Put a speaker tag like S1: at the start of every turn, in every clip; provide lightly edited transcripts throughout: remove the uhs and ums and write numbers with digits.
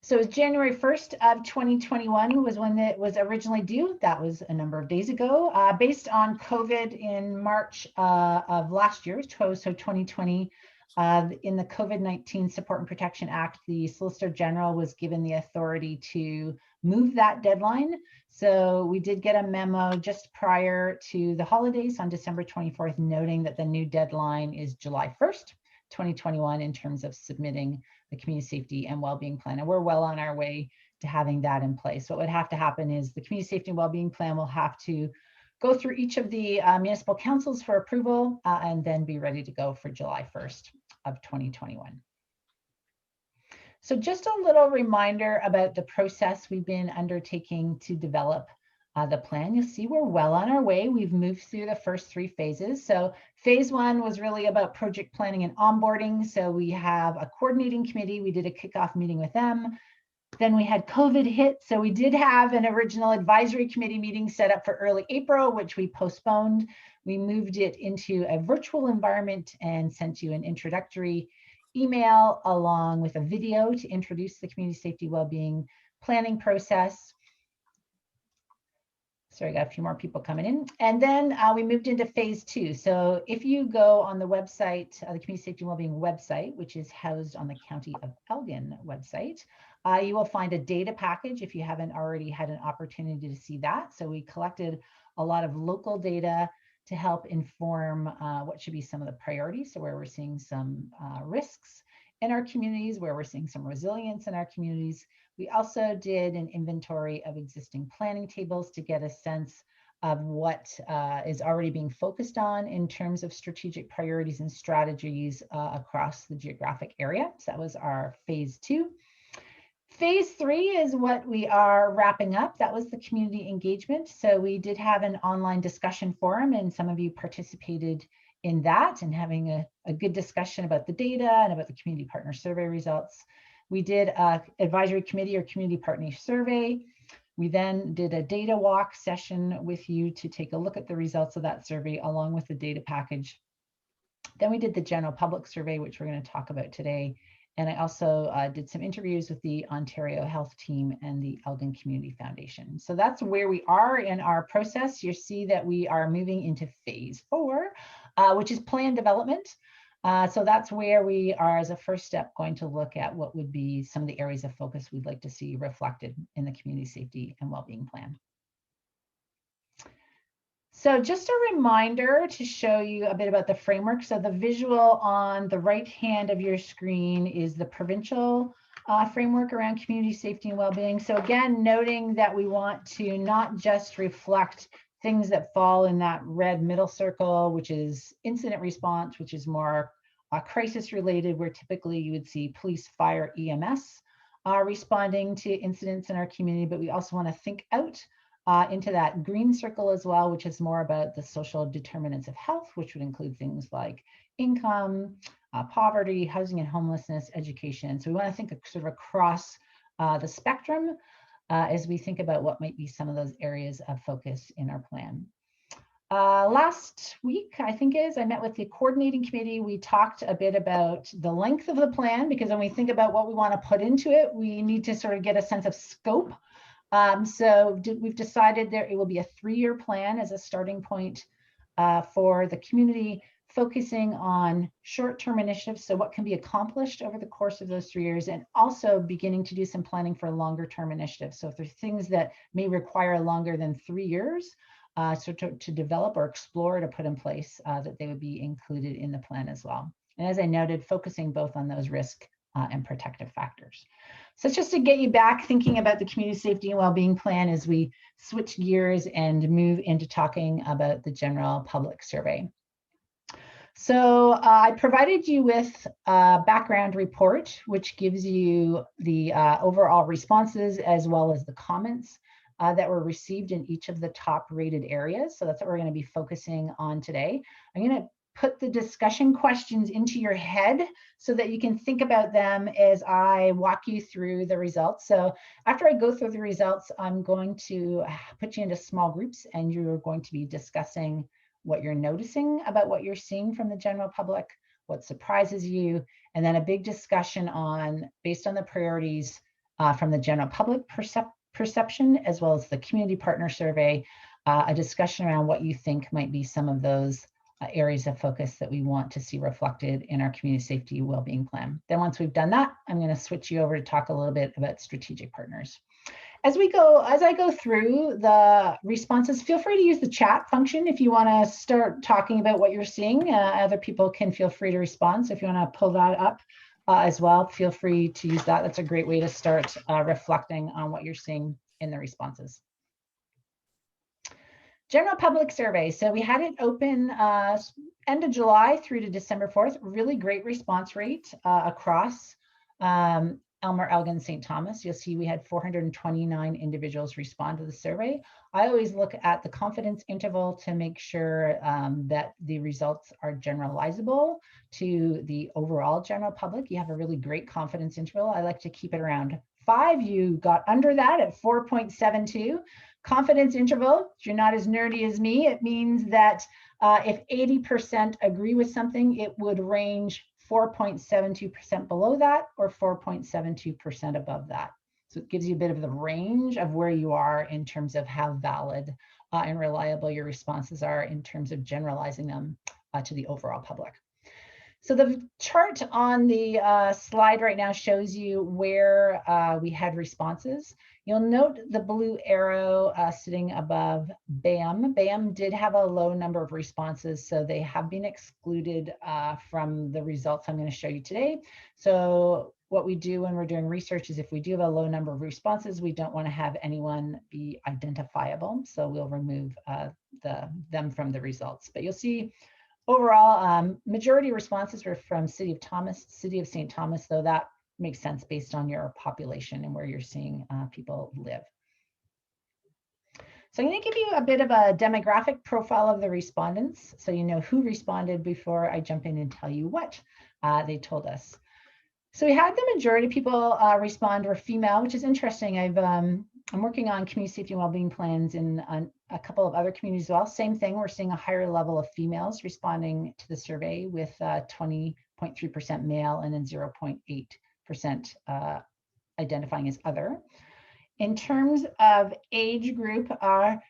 S1: So it was January 1st of 2021 was when it was originally due. That was a number of days ago. Based on COVID in March of last year, so 2020, in the COVID-19 Support and Protection Act, the Solicitor General was given the authority to move that deadline. So we did get a memo just prior to the holidays on December 24th, noting that the new deadline is July 1st, 2021, in terms of submitting the community safety and wellbeing plan. And we're well on our way to having that in place. What would have to happen is the community safety and wellbeing plan will have to go through each of the municipal councils for approval and then be ready to go for July 1st of 2021. So just a little reminder about the process we've been undertaking to develop the plan. You'll see we're well on our way. We've moved through the first 3 phases. So phase 1 was really about project planning and onboarding. So we have a coordinating committee. We did a kickoff meeting with them. Then we had COVID hit. So we did have an original advisory committee meeting set up for early April, which we postponed. We moved it into a virtual environment and sent you an introductory email along with a video to introduce the community safety wellbeing planning process. Sorry, I got a few more people coming in. And then we moved into phase 2. So if you go on the website, the Community Safety and Wellbeing website, which is housed on the County of Elgin website, you will find a data package if you haven't already had an opportunity to see that. So we collected a lot of local data to help inform what should be some of the priorities. So where we're seeing some risks in our communities, where we're seeing some resilience in our communities. We also did an inventory of existing planning tables to get a sense of what is already being focused on in terms of strategic priorities and strategies across the geographic area. So that was our phase 2. Phase 3 is what we are wrapping up. That was the community engagement. So we did have an online discussion forum, and some of you participated in that and having a good discussion about the data and about the community partner survey results. We did an advisory committee or community partner survey. We then did a data walk session with you to take a look at the results of that survey along with the data package. Then we did the general public survey, which we're going to talk about today. And I also did some interviews with the Ontario Health Team and the Elgin Community Foundation. So that's where we are in our process. You see that we are moving into phase 4, which is plan development. So that's where we are, as a first step, going to look at what would be some of the areas of focus we'd like to see reflected in the community safety and wellbeing plan. So just a reminder to show you a bit about the framework. So the visual on the right hand of your screen is the provincial framework around community safety and wellbeing. So again, noting that we want to not just reflect things that fall in that red middle circle, which is incident response, which is more crisis related, where typically you would see police, fire, EMS responding to incidents in our community, but we also want to think out into that green circle as well, which is more about the social determinants of health, which would include things like income, poverty, housing and homelessness, education. So we want to think sort of across the spectrum as we think about what might be some of those areas of focus in our plan. Last week, I think I met with the coordinating committee. We talked a bit about the length of the plan, because when we think about what we want to put into it, we need to sort of get a sense of scope. So we've decided that it will be a 3-year plan as a starting point for the community, focusing on short-term initiatives, so what can be accomplished over the course of those 3 years, and also beginning to do some planning for longer-term initiatives. So if there's things that may require longer than 3 years, so to develop or explore to put in place, that they would be included in the plan as well. And as I noted, focusing both on those risk and protective factors. So it's just to get you back thinking about the community safety and wellbeing plan as we switch gears and move into talking about the general public survey. So I provided you with a background report, which gives you the overall responses as well as the comments that were received in each of the top rated areas. So that's what we're going to be focusing on today. I'm going to put the discussion questions into your head so that you can think about them as I walk you through the results. So after I go through the results, I'm going to put you into small groups, and you're going to be discussing what you're noticing about what you're seeing from the general public, what surprises you, and then a big discussion on, based on the priorities, from the general public perception, as well as the community partner survey, a discussion around what you think might be some of those areas of focus that we want to see reflected in our community safety wellbeing plan. Then once we've done that, I'm going to switch you over to talk a little bit about strategic partners. As I go through the responses, feel free to use the chat function if you want to start talking about what you're seeing. Other people can feel free to respond. So if you want to pull that up as well, feel free to use that. That's a great way to start reflecting on what you're seeing in the responses. General public survey. So we had it open end of July through to December 4th. Really great response rate across Elmer, Elgin, St. Thomas. You'll see we had 429 individuals respond to the survey. I always look at the confidence interval to make sure that the results are generalizable to the overall general public. You have a really great confidence interval. I like to keep it around 5. You got under that at 4.72. Confidence interval, if you're not as nerdy as me, it means that if 80% agree with something, it would range 4.72% below that or 4.72% above that. So it gives you a bit of the range of where you are in terms of how valid and reliable your responses are in terms of generalizing them to the overall public. So the chart on the slide right now shows you where we had responses. You'll note the blue arrow sitting above BAM. BAM did have a low number of responses, so they have been excluded from the results I'm going to show you today. So what we do when we're doing research is if we do have a low number of responses, we don't want to have anyone be identifiable. So we'll remove them from the results. But you'll see overall, majority responses were from City of St. Thomas, though that makes sense based on your population and where you're seeing people live. So I'm going to give you a bit of a demographic profile of the respondents, so you know who responded before I jump in and tell you what they told us. So we had the majority of people respond were female, which is interesting. I'm working on community safety and wellbeing plans in a couple of other communities as well. Same thing, we're seeing a higher level of females responding to the survey with 20.3% male and then 0.8% identifying as other. In terms of age group,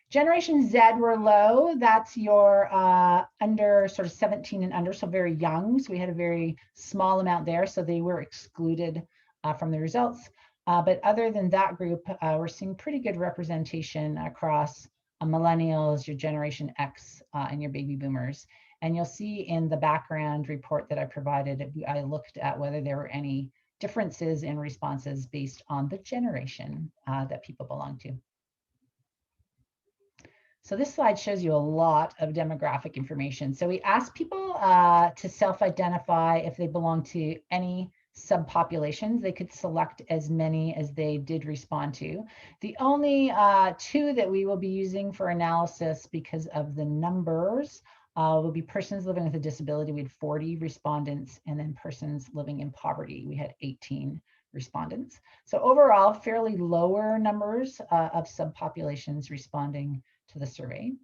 S1: Generation Z were low. That's your under sort of 17 and under, so very young. So we had a very small amount there, so they were excluded from the results. But other than that group, we're seeing pretty good representation across millennials, your Generation X, and your baby boomers. And you'll see in the background report that I provided, I looked at whether there were any differences in responses based on the generation that people belong to. So this slide shows you a lot of demographic information. So we asked people to self-identify if they belong to any subpopulations. They could select as many as they did respond to. The only 2 that we will be using for analysis because of the numbers will be persons living with a disability. We had 40 respondents, and then persons living in poverty. We had 18 respondents. So overall, fairly lower numbers of subpopulations responding to the survey. In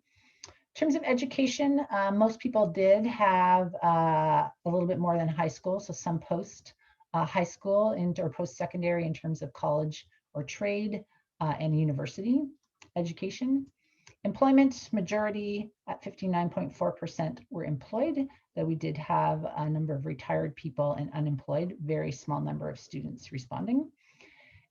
S1: terms of education, most people did have a little bit more than high school, so some post high school or post-secondary in terms of college or trade and university education. Employment, majority at 59.4% were employed, though we did have a number of retired people and unemployed, very small number of students responding.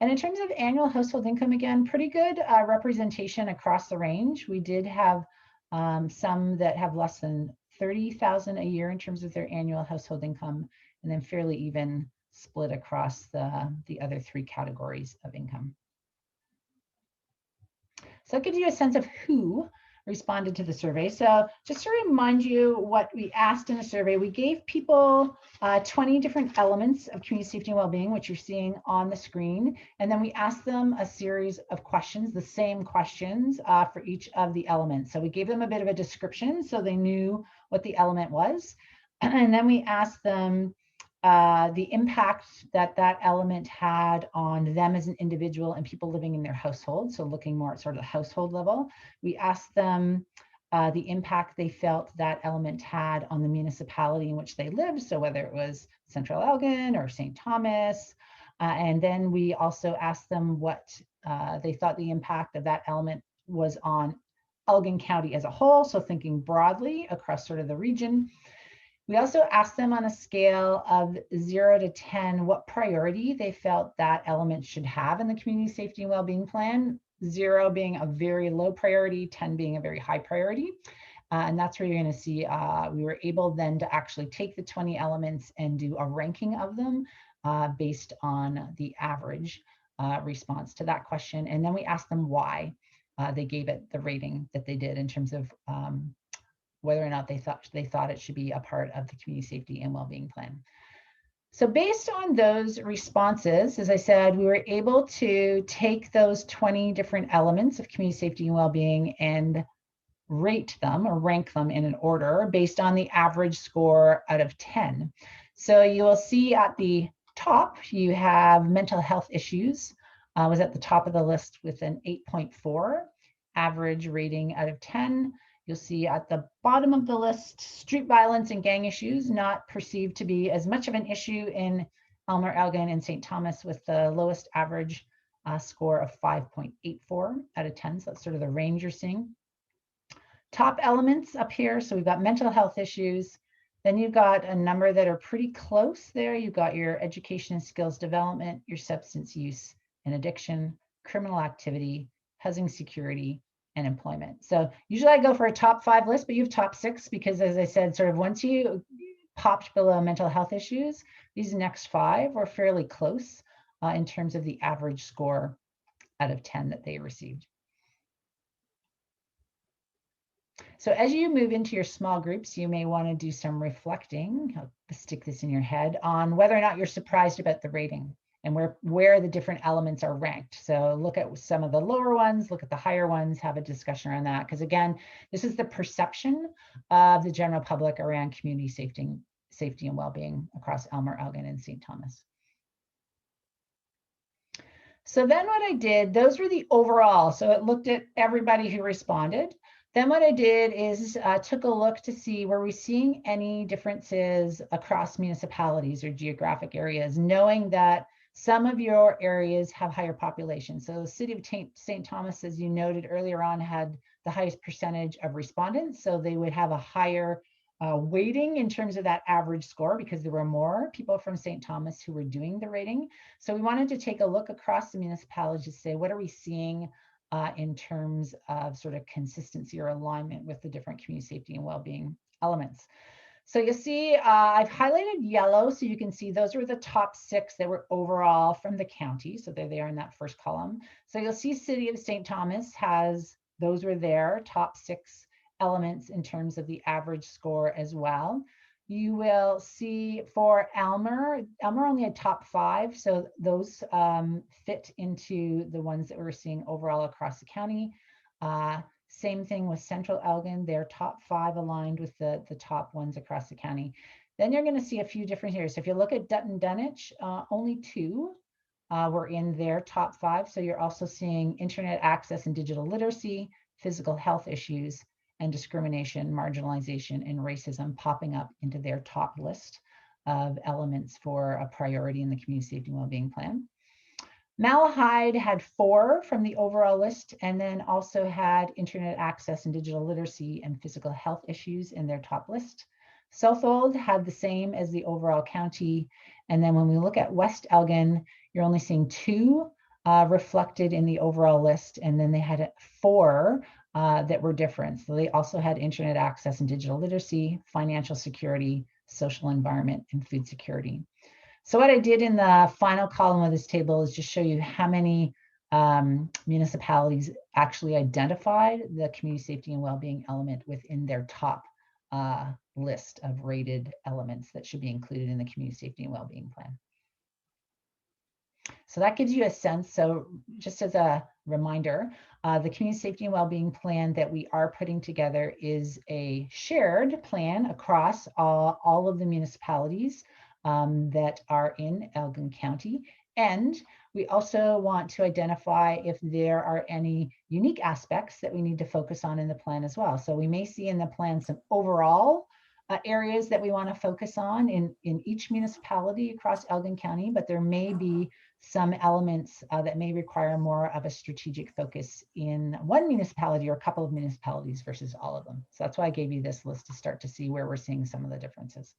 S1: And in terms of annual household income, again, pretty good representation across the range. We did have some that have less than $30,000 a year in terms of their annual household income, and then fairly even split across the other 3 categories of income. So that gives you a sense of who responded to the survey. So just to remind you what we asked in the survey, we gave people 20 different elements of community safety and wellbeing, which you're seeing on the screen. And then we asked them a series of questions, the same questions for each of the elements. So we gave them a bit of a description so they knew what the element was. And then we asked them the impact that that element had on them as an individual and people living in their household. So looking more at sort of the household level. We asked them the impact they felt that element had on the municipality in which they lived. So whether it was Central Elgin or St. Thomas, And then we also asked them what they thought the impact of that element was on Elgin County as a whole, so thinking broadly across sort of the region. We also asked them on a scale of 0 to 10 what priority they felt that element should have in the community safety and well-being plan, 0 being a very low priority, 10 being a very high priority. And that's where you're going to see we were able then to actually take the 20 elements and do a ranking of them based on the average response to that question. And then we asked them why they gave it the rating that they did in terms of whether or not they thought it should be a part of the community safety and well-being plan. So based on those responses, as I said, we were able to take those 20 different elements of community safety and well-being and rate them or rank them in an order based on the average score out of 10. So you will see at the top, you have mental health issues was at the top of the list with an 8.4 average rating out of 10. You'll see at the bottom of the list, street violence and gang issues, not perceived to be as much of an issue in Elmer, Elgin, and St. Thomas, with the lowest average score of 5.84 out of 10. So that's sort of the range you're seeing. Top elements up here. So we've got mental health issues. Then you've got a number that are pretty close there. You've got your education and skills development, your substance use and addiction, criminal activity, housing security, and employment. So usually I go for a top 5 list, but you have top 6 because, as I said, sort of once you popped below mental health issues, these next 5 were fairly close in terms of the average score out of 10 that they received. So as you move into your small groups, you may want to do some reflecting, I'll stick this in your head, on whether or not you're surprised about the rating and where the different elements are ranked. So look at some of the lower ones, look at the higher ones, have a discussion around that. Because again, this is the perception of the general public around community safety and well-being across Elmer, Elgin, and St. Thomas. So then what I did, those were the overall. So it looked at everybody who responded. Then what I did is took a look to see, were we seeing any differences across municipalities or geographic areas, knowing that some of your areas have higher populations. So the city of St. Thomas, as you noted earlier on, had the highest percentage of respondents. So they would have a higher weighting in terms of that average score because there were more people from St. Thomas who were doing the rating. So we wanted to take a look across the municipalities to say, what are we seeing in terms of sort of consistency or alignment with the different community safety and well-being elements. So you'll see I've highlighted yellow, so you can see those were the top 6 that were overall from the county. So they're there in that first column. So you'll see City of St. Thomas has, those were their top 6 elements in terms of the average score as well. You will see for Elmer only had top 5, so those fit into the ones that we're seeing overall across the county. Same thing with Central Elgin, their top 5 aligned with the top ones across the county. Then you're going to see a few different here. So if you look at Dutton Dunwich, only 2 were in their top 5. So you're also seeing internet access and digital literacy, physical health issues, and discrimination, marginalization, and racism popping up into their top list of elements for a priority in the community safety and wellbeing plan. Malahide had 4 from the overall list, and then also had internet access and digital literacy and physical health issues in their top list. Southold had the same as the overall county. And then when we look at West Elgin, you're only seeing 2 reflected in the overall list. And then they had 4 that were different. So they also had internet access and digital literacy, financial security, social environment, and food security. So what I did in the final column of this table is just show you how many municipalities actually identified the community safety and wellbeing element within their top list of rated elements that should be included in the community safety and wellbeing plan. So that gives you a sense. So just as a reminder, the community safety and wellbeing plan that we are putting together is a shared plan across all of the municipalities that are in Elgin County. And we also want to identify if there are any unique aspects that we need to focus on in the plan as well. So we may see in the plan some overall areas that we want to focus on in each municipality across Elgin County, but there may be some elements that may require more of a strategic focus in one municipality or a couple of municipalities versus all of them. So that's why I gave you this list to start to see where we're seeing some of the differences.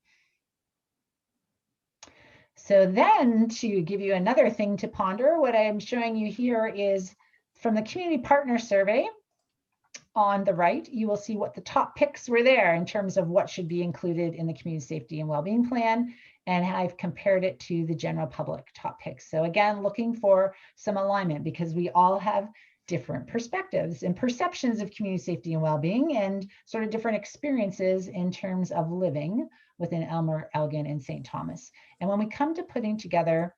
S1: So then to give you another thing to ponder, what I'm showing you here is from the community partner survey. On the right, you will see what the top picks were there in terms of what should be included in the community safety and wellbeing plan. And I've compared it to the general public top picks. So again, looking for some alignment because we all have different perspectives and perceptions of community safety and wellbeing and sort of different experiences in terms of living within Elmer, Elgin, and St. Thomas. And when we come to putting together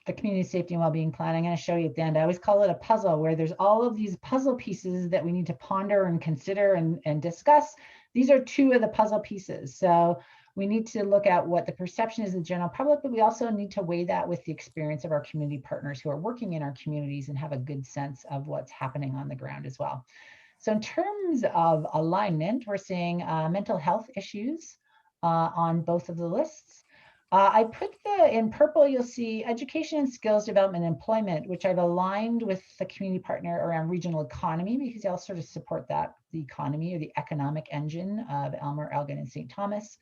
S1: the community safety and wellbeing plan, I'm going to show you at the end. I always call it a puzzle where there's all of these puzzle pieces that we need to ponder and consider and discuss. These are two of the puzzle pieces. So we need to look at what the perception is of the general public, but we also need to weigh that with the experience of our community partners who are working in our communities and have a good sense of what's happening on the ground as well. So in terms of alignment, we're seeing mental health issues on both of the lists. I put in purple, you'll see education and skills development and employment, which I've aligned with the community partner around regional economy because they'll sort of support that, the economy or the economic engine of Elmer, Elgin, and St. Thomas.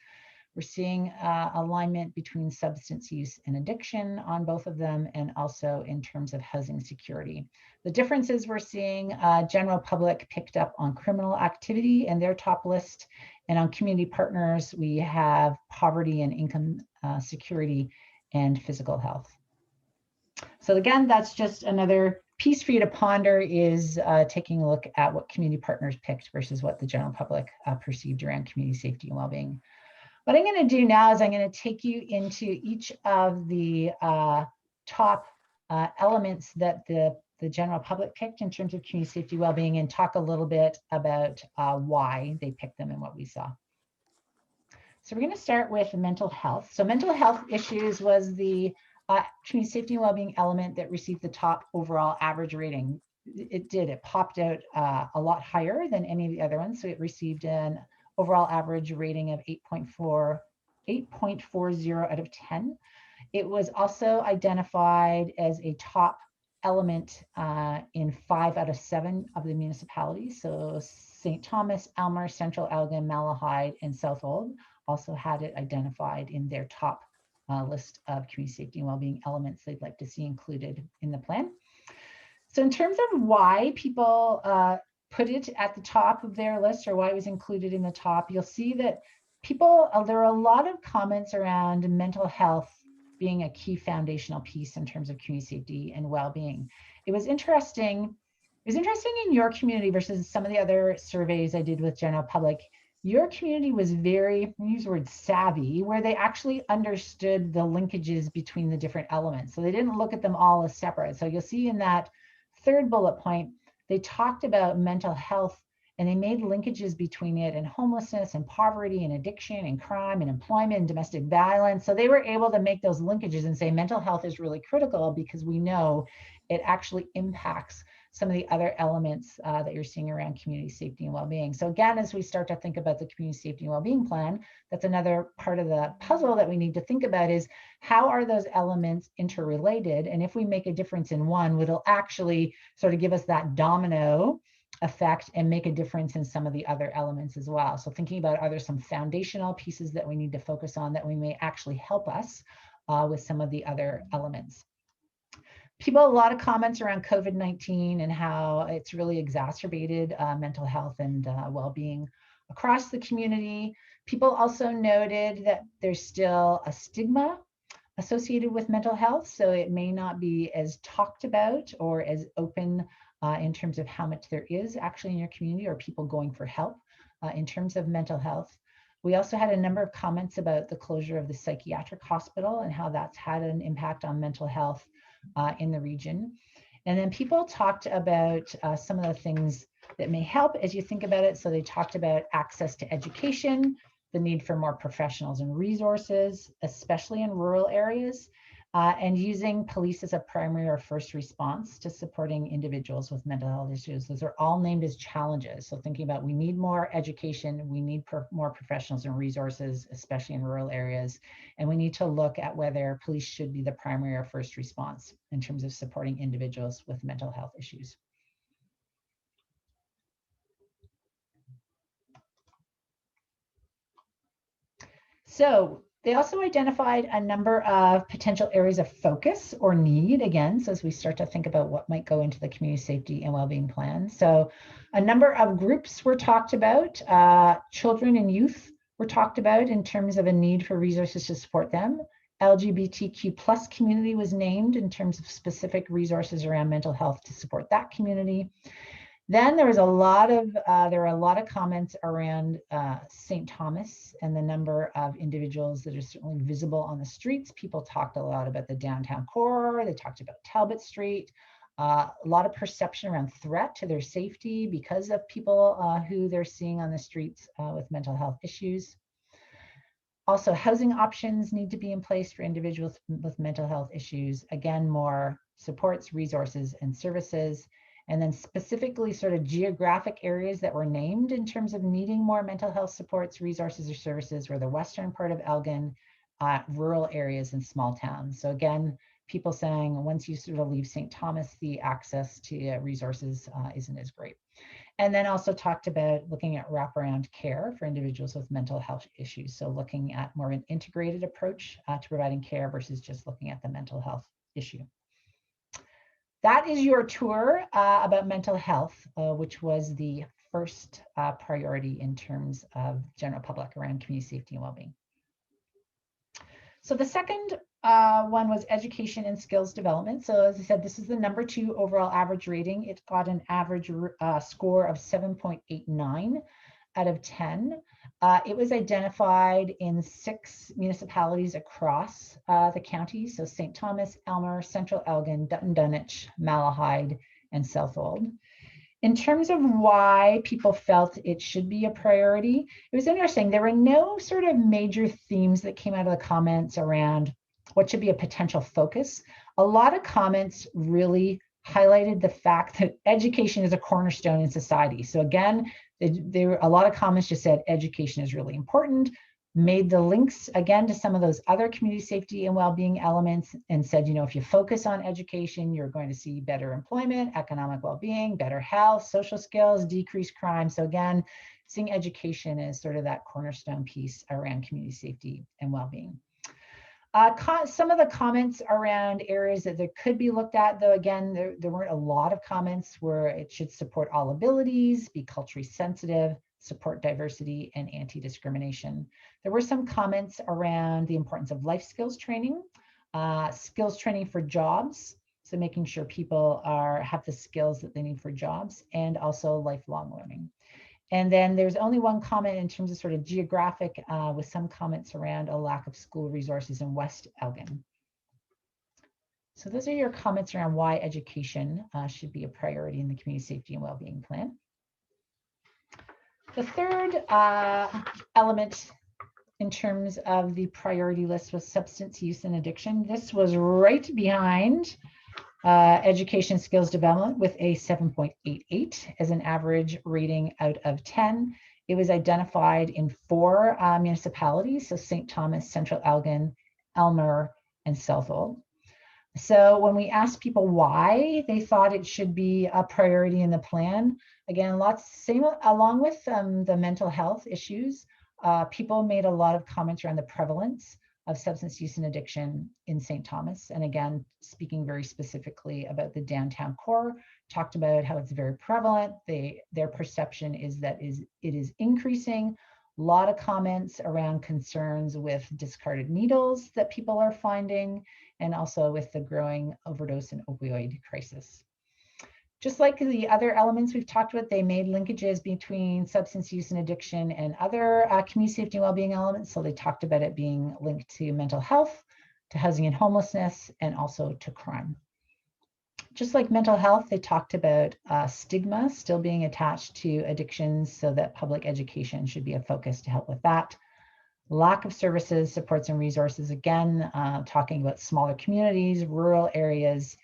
S1: We're seeing alignment between substance use and addiction on both of them, and also in terms of housing security. The differences we're seeing, general public picked up on criminal activity in their top list, and on community partners, we have poverty and income security and physical health. So again, that's just another piece for you to ponder is taking a look at what community partners picked versus what the general public perceived around community safety and wellbeing. What I'm going to do now is I'm going to take you into each of the top elements that the general public picked in terms of community safety wellbeing and talk a little bit about why they picked them and what we saw. So we're going to start with mental health. So mental health issues was the community safety and wellbeing element that received the top overall average rating. It popped out a lot higher than any of the other ones. So it received an overall average rating of 8.40 out of 10. It was also identified as a top element in 5 out of 7 of the municipalities. So St. Thomas, Elmer, Central Elgin, Malahide, and Southold also had it identified in their top list of community safety and wellbeing elements they'd like to see included in the plan. So in terms of why people put it at the top of their list or why it was included in the top, you'll see that people, there are a lot of comments around mental health being a key foundational piece in terms of community safety and well-being. It was interesting in your community versus some of the other surveys I did with general public. Your community was very, I use the word savvy, where they actually understood the linkages between the different elements. So they didn't look at them all as separate. So you'll see in that third bullet point, they talked about mental health and they made linkages between it and homelessness and poverty and addiction and crime and employment and domestic violence. So they were able to make those linkages and say mental health is really critical because we know it actually impacts some of the other elements that you're seeing around community safety and well-being. So again, as we start to think about the community safety and well-being plan, that's another part of the puzzle that we need to think about is how are those elements interrelated? And if we make a difference in one, it'll actually sort of give us that domino effect and make a difference in some of the other elements as well. So thinking about, are there some foundational pieces that we need to focus on that we may actually help us with some of the other elements? People, a lot of comments around COVID-19 and how it's really exacerbated mental health and well-being across the community. People also noted that there's still a stigma associated with mental health, so it may not be as talked about or as open in terms of how much there is actually in your community or people going for help in terms of mental health. We also had a number of comments about the closure of the psychiatric hospital and how that's had an impact on mental health in the region. And then people talked about some of the things that may help as you think about it. So they talked about access to education, the need for more professionals and resources, especially in rural areas, and using police as a primary or first response to supporting individuals with mental health issues. Those are all named as challenges. So thinking about, we need more education, we need more professionals and resources, especially in rural areas, and we need to look at whether police should be the primary or first response in terms of supporting individuals with mental health issues. So they also identified a number of potential areas of focus or need, again, so as we start to think about what might go into the community safety and wellbeing plan. So a number of groups were talked about. Children and youth were talked about in terms of a need for resources to support them. LGBTQ plus community was named in terms of specific resources around mental health to support that community. Then there were a lot of comments around St. Thomas and the number of individuals that are certainly visible on the streets. People talked a lot about the downtown core. They talked about Talbot Street. A lot of perception around threat to their safety because of people who they're seeing on the streets with mental health issues. Also, housing options need to be in place for individuals with mental health issues. Again, more supports, resources, and services. And then specifically sort of geographic areas that were named in terms of needing more mental health supports, resources, or services were the western part of Elgin, rural areas, and small towns. So again, people saying once you sort of leave St. Thomas, the access to resources isn't as great. And then also talked about looking at wraparound care for individuals with mental health issues. So looking at more of an integrated approach to providing care versus just looking at the mental health issue. That is your tour about mental health, which was the first priority in terms of general public around community safety and wellbeing. So the second one was education and skills development. So as I said, this is the #2 overall average rating. It got an average score of 7.89 out of 10. It was identified in 6 municipalities across the county. So St. Thomas, Elmer, Central Elgin, Dutton Dunwich, Malahide, and Southold. In terms of why people felt it should be a priority, it was interesting. There were no sort of major themes that came out of the comments around what should be a potential focus. A lot of comments really highlighted the fact that education is a cornerstone in society. So again, there were a lot of comments just said education is really important, made the links again to some of those other community safety and well-being elements and said, you know, if you focus on education, you're going to see better employment, economic well-being, better health, social skills, decreased crime. So again, seeing education as sort of that cornerstone piece around community safety and well-being. Some of the comments around areas that there could be looked at, though, again, there weren't a lot of comments where it should support all abilities, be culturally sensitive, support diversity, and anti-discrimination. There were some comments around the importance of life skills training for jobs, so making sure people have the skills that they need for jobs, and also lifelong learning. And then there's only one comment in terms of sort of geographic, with some comments around a lack of school resources in West Elgin. So those are your comments around why education should be a priority in the community safety and wellbeing plan. The third element in terms of the priority list was substance use and addiction. This was right behind education skills development with a 7.88 as an average rating out of 10. It was identified in 4 municipalities, so St. Thomas, Central Elgin, Elmer, and Southold. So when we asked people why they thought it should be a priority in the plan, again, along with the mental health issues, people made a lot of comments around the prevalence of substance use and addiction in St. Thomas. And again, speaking very specifically about the downtown core, talked about how it's very prevalent. Their perception is that it is increasing. A lot of comments around concerns with discarded needles that people are finding, and also with the growing overdose and opioid crisis. Just like the other elements we've talked about, they made linkages between substance use and addiction and other community safety and wellbeing elements. So they talked about it being linked to mental health, to housing and homelessness, and also to crime. Just like mental health, they talked about stigma still being attached to addictions, so that public education should be a focus to help with that. Lack of services, supports, and resources, again, talking about smaller communities, rural areas,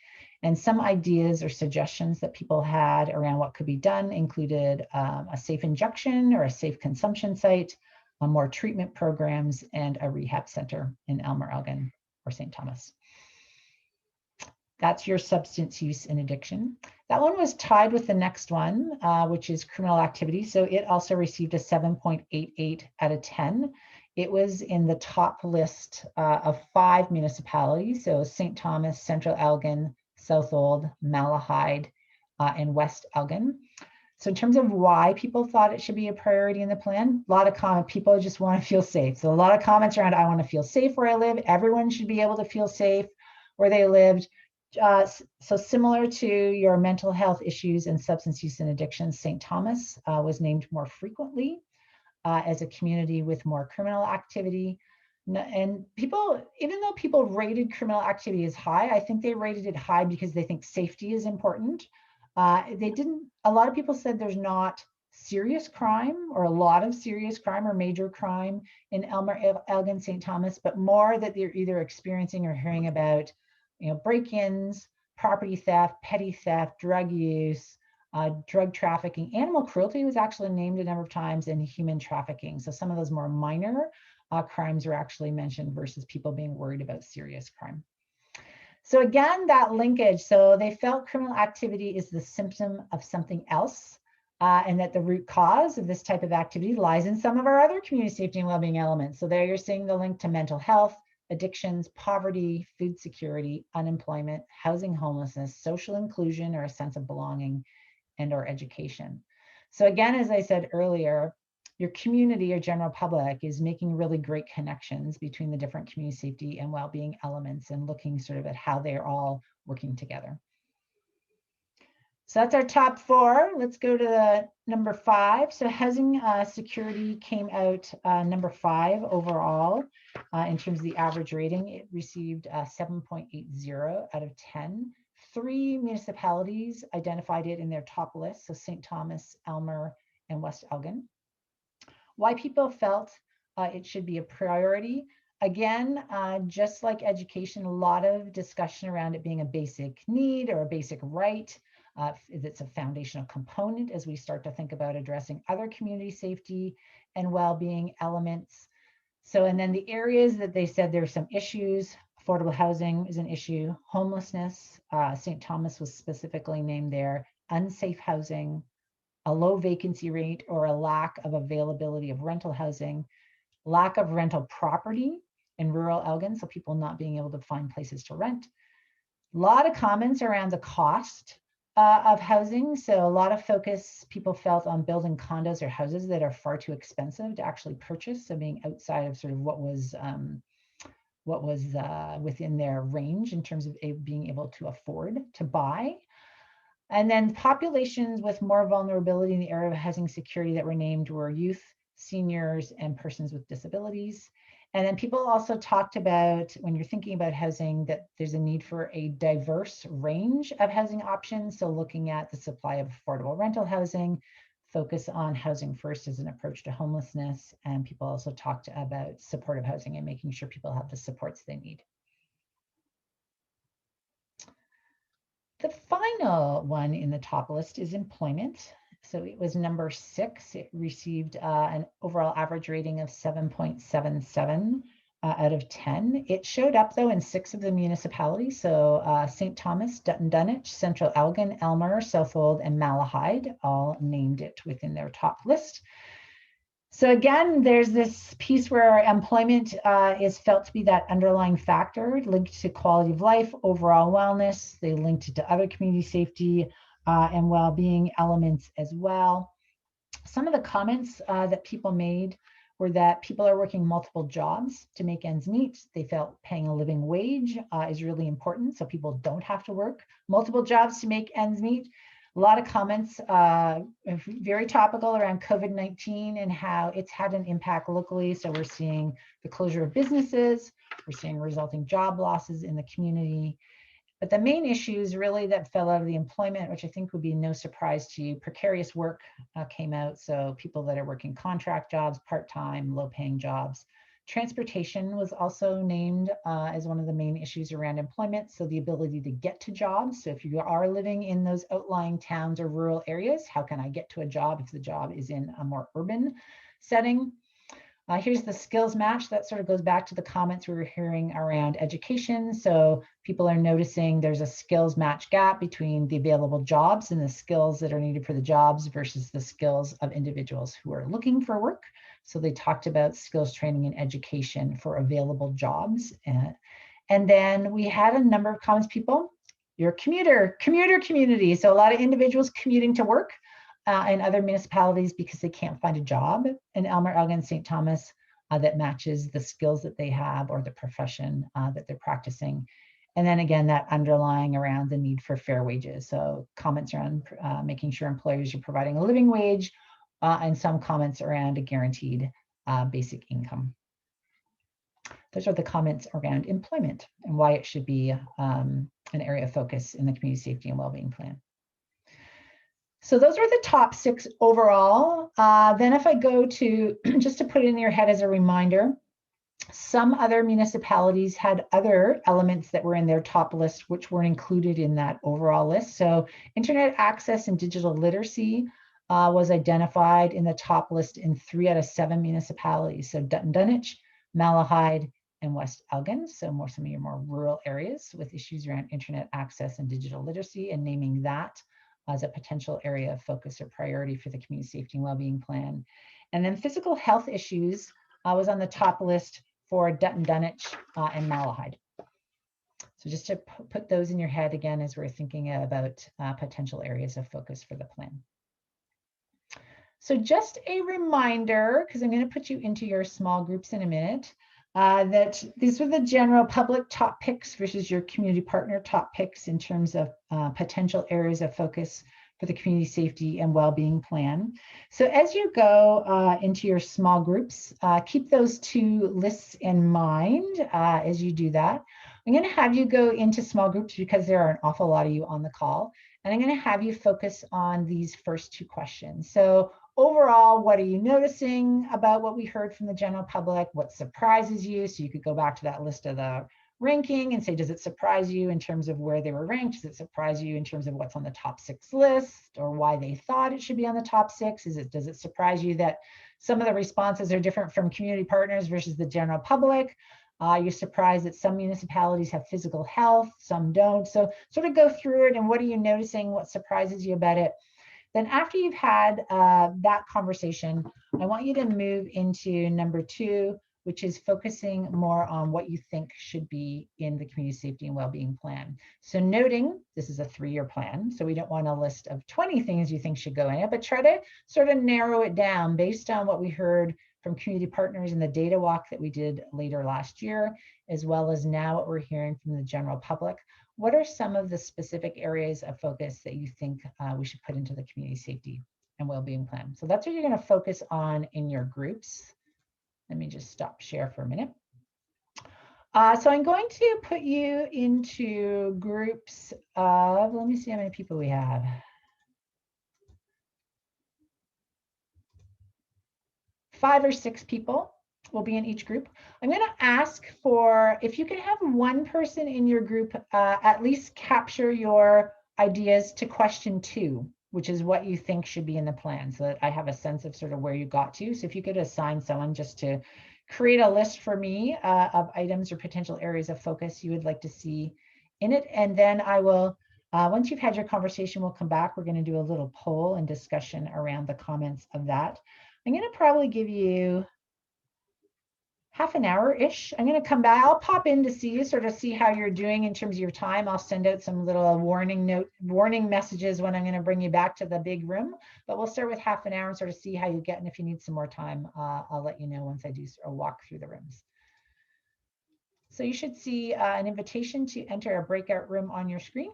S1: and some ideas or suggestions that people had around what could be done included a safe injection or a safe consumption site, more treatment programs, and a rehab center in Elmer Elgin or St. Thomas. That's your substance use and addiction. That one was tied with the next one, which is criminal activity. So it also received a 7.88 out of 10. It was in the top list of 5 municipalities. So St. Thomas, Central Elgin, Southold, Malahide, and West Elgin. So in terms of why people thought it should be a priority in the plan, a lot of comment, people just want to feel safe. So a lot of comments around, I want to feel safe where I live. Everyone should be able to feel safe where they lived. So similar to your mental health issues and substance use and addiction, St. Thomas was named more frequently as a community with more criminal activity. And people, even though people rated criminal activity as high, I think they rated it high because they think safety is important. A lot of people said there's not serious crime or a lot of serious crime or major crime in Elmer Elgin, St. Thomas, but more that they're either experiencing or hearing about, break-ins, property theft, petty theft, drug use, drug trafficking. Animal cruelty was actually named a number of times, and human trafficking. So some of those more minor crimes were actually mentioned versus people being worried about serious crime. So again, that linkage, so they felt criminal activity is the symptom of something else, and that the root cause of this type of activity lies in some of our other community safety and well-being elements. So there you're seeing the link to mental health, addictions, poverty, food security, unemployment, housing homelessness, social inclusion or a sense of belonging, and or education. So again, as I said earlier, your community or general public is making really great connections between the different community safety and well-being elements and looking sort of at how they're all working together. So that's our top 4. Let's go to the number 5. So housing security came out number 5 overall in terms of the average rating. It received 7.80 out of 10. 3 municipalities identified it in their top list, so St. Thomas, Elmer, and West Elgin. Why people felt it should be a priority. Again, just like education, a lot of discussion around it being a basic need or a basic right. It's a foundational component as we start to think about addressing other community safety and well-being elements. So, and then the areas that they said there's some issues, affordable housing is an issue, homelessness, St. Thomas was specifically named there, unsafe housing, a low vacancy rate or a lack of availability of rental housing, lack of rental property in rural Elgin, so people not being able to find places to rent. A lot of comments around the cost of housing. So a lot of focus people felt on building condos or houses that are far too expensive to actually purchase. So being outside of sort of what was within their range in terms of being able to afford to buy. And then populations with more vulnerability in the area of housing security that were named were youth, seniors, and persons with disabilities. And then people also talked about, when you're thinking about housing, that there's a need for a diverse range of housing options. So looking at the supply of affordable rental housing, focus on housing first as an approach to homelessness. And people also talked about supportive housing and making sure people have the supports they need. The final one in the top list is employment. So it was number 6. It received an overall average rating of 7.77 out of 10. It showed up though in 6 of the municipalities. So St. Thomas, Dutton Dunwich, Central Elgin, Elmer, Southold, and Malahide all named it within their top list. So again, there's this piece where employment is felt to be that underlying factor linked to quality of life, overall wellness. They linked it to other community safety and well-being elements as well. Some of the comments that people made were that people are working multiple jobs to make ends meet. They felt paying a living wage is really important, so people don't have to work multiple jobs to make ends meet. A lot of comments, very topical around COVID-19 and how it's had an impact locally. So we're seeing the closure of businesses, we're seeing resulting job losses in the community. But the main issues really that fell out of the employment, which I think would be no surprise to you, precarious work came out. So people that are working contract jobs, part-time, low-paying jobs, Transportation was also named as one of the main issues around employment. So the ability to get to jobs. So if you are living in those outlying towns or rural areas, how can I get to a job if the job is in a more urban setting? Here's the skills match. That sort of goes back to the comments we were hearing around education. So people are noticing there's a skills match gap between the available jobs and the skills that are needed for the jobs versus the skills of individuals who are looking for work. So they talked about skills training and education for available jobs. And then we had a number of comments, people, your commuter community. So a lot of individuals commuting to work in other municipalities because they can't find a job in Elmer, Elgin, St. Thomas that matches the skills that they have or the profession that they're practicing. And then again, that underlying around the need for fair wages. So comments around making sure employers are providing a living wage and some comments around a guaranteed basic income. Those are the comments around employment and why it should be an area of focus in the community safety and wellbeing plan. So those are the top 6 overall. Then if I go to, just to put it in your head as a reminder, some other municipalities had other elements that were in their top list, which weren't included in that overall list. So internet access and digital literacy was identified in the top list in 3 out of 7 municipalities. So Dutton Dunwich, Malahide, and West Elgin. So some of your more rural areas with issues around internet access and digital literacy, and naming that as a potential area of focus or priority for the community safety and wellbeing plan. And then physical health issues was on the top list for Dutton Dunwich and Malahide. So just to put those in your head again as we're thinking about potential areas of focus for the plan. So just a reminder, because I'm going to put you into your small groups in a minute, that these were the general public top picks versus your community partner top picks in terms of potential areas of focus for the community safety and well-being plan. So as you go into your small groups, keep those 2 lists in mind as you do that. I'm going to have you go into small groups because there are an awful lot of you on the call, and I'm going to have you focus on these first 2 questions. So overall, what are you noticing about what we heard from the general public? What surprises you? So you could go back to that list of the ranking and say, does it surprise you in terms of where they were ranked? Does it surprise you in terms of what's on the top 6 list or why they thought it should be on the top 6? Does it surprise you that some of the responses are different from community partners versus the general public? You're surprised that some municipalities have physical health, some don't. So sort of go through it and what are you noticing? What surprises you about it? Then after you've had that conversation, I want you to move into number 2, which is focusing more on what you think should be in the community safety and wellbeing plan. So noting this is a 3-year plan, so we don't want a list of 20 things you think should go in it, but try to sort of narrow it down based on what we heard from community partners in the data walk that we did later last year, as well as now what we're hearing from the general public. What are some of the specific areas of focus that you think we should put into the community safety and wellbeing plan? So that's what you're going to focus on in your groups. Let me just stop share for a minute. So I'm going to put you into groups of, let me see how many people we have. 5 or 6 people will be in each group. I'm going to ask for, if you can have one person in your group at least capture your ideas to question 2, which is what you think should be in the plan, so that I have a sense of sort of where you got to. So if you could assign someone just to create a list for me of items or potential areas of focus you would like to see in it. And then I will, once you've had your conversation, we'll come back. We're going to do a little poll and discussion around the comments of that. I'm going to probably give you half an hour-ish. I'm going to come back. I'll pop in to see you, sort of see how you're doing in terms of your time. I'll send out some little warning messages when I'm going to bring you back to the big room. But we'll start with half an hour and sort of see how you get. And if you need some more time, I'll let you know once I do a walk through the rooms. So you should see an invitation to enter a breakout room on your screen.